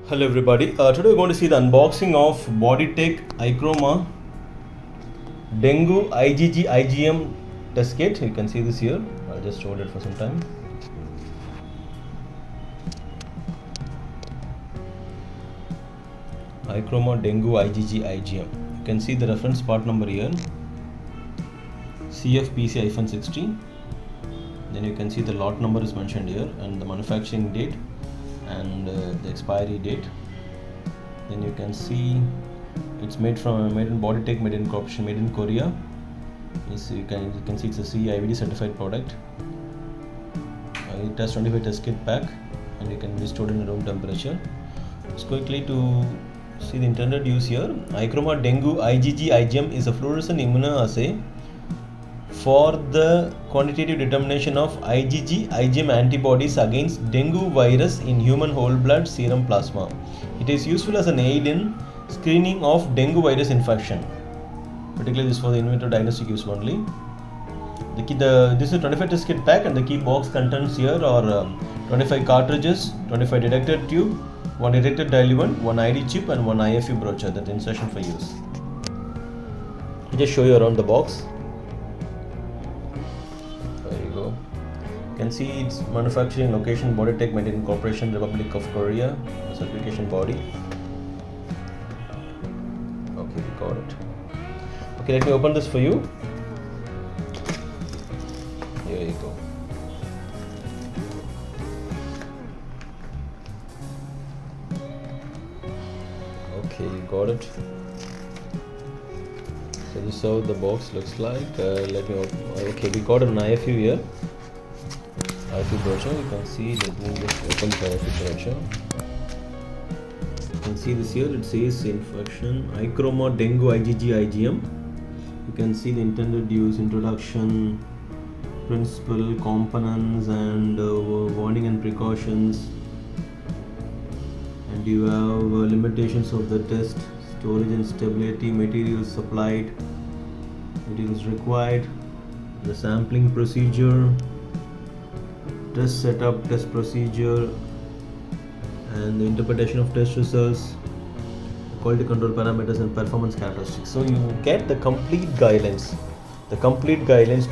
Hello everybody, today we're going to see the unboxing of Boditech ichroma Dengue IgG IgM test kit. You can see this here. I'll just hold it for some time. Ichroma Dengue IgG IgM. You can see the reference part number here, CFPC-60. Then you can see the lot number is mentioned here and the manufacturing date and the expiry date. Then you can see it's made in Boditech, made in corporation, made in Korea. You can see it's a CE IVD certified product. It has 25 test kit pack and you can be stored in room temperature. Just quickly to see the intended use here. ichroma Dengue IgG IgM is a fluorescent immunoassay for the quantitative determination of IgG IgM antibodies against dengue virus in human whole blood serum plasma. It is useful as an aid in screening of dengue virus infection. Particularly this is for the in vitro diagnostic use only. This is a 25 test kit pack and the key box contents here are 25 cartridges, 25 detector tube, 1 detector diluent, 1 ID chip and 1 IFU brochure, that insertion for use. I'll just show you around the box. You can see its manufacturing location Boditech, made in Corporation, Republic of Korea, the certification body. Okay, we got it. Okay, let me open this for you. Here you go. Okay, you got it. So this is how the box looks like. Let me open. Okay, we got an IFU here. IFU brochure, you can see. Let me just open the IFU brochure. You can see this here, it says infection ichroma Dengue IgG IgM. You can see the intended use, introduction, principle, components and warning and precautions, and you have limitations of the test, storage and stability, materials supplied, materials required, the sampling procedure, test setup, test procedure, and the interpretation of test results, quality control parameters and performance characteristics. So you get the complete guidelines to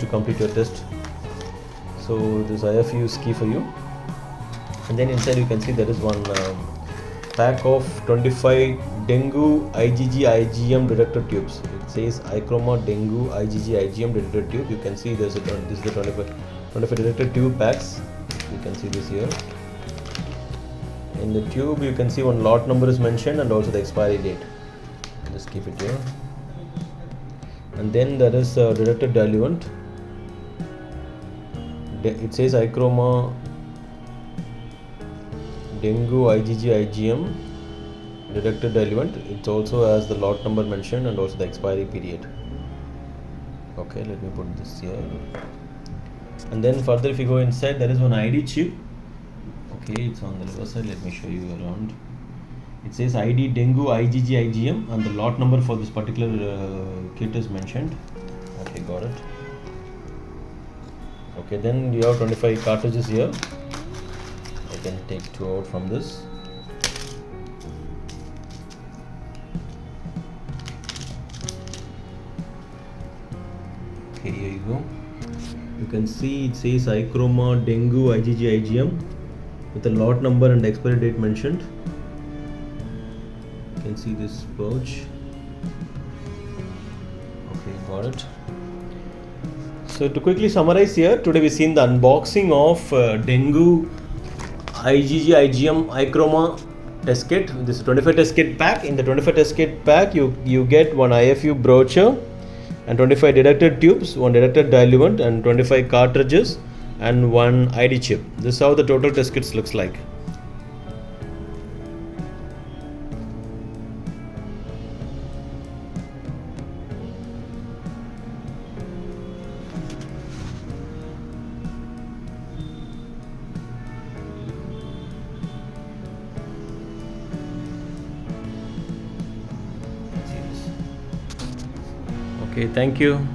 complete your test. So this IFU is key for you. And then inside you can see there is one pack of 25 Dengue IgG IgM detector tubes. It says ichroma Dengue IgG IgM detector tube. You can see this is the 25 detector tube packs. You can see this here. In the tube you can see one lot number is mentioned and also the expiry date. Just keep it here. And then there is a detector diluent. It says ichroma Dengue IgG IgM detector diluent. It also has the lot number mentioned and also the expiry period. Okay, let me put this here. And then further, if you go inside, there is one ID chip. Okay, it's on the reverse side. Let me show you around. It says ID Dengue IgG IgM and the lot number for this particular kit is mentioned. Okay, got it. Okay, then you have 25 cartridges here. I can take 2 out from this. Okay, here you go. You can see it says ichroma Dengue IgG IgM with the lot number and expiry date mentioned. You can see this pouch. Okay, got it. So to quickly summarize here, today we've seen the unboxing of Dengue IgG IgM ichroma test kit. This is 25 test kit pack. In the 25 test kit pack, you get one IFU brochure and 25 detector tubes, 1 detector diluent and 25 cartridges and 1 ID chip. This is how the total test kits looks like. Okay, thank you.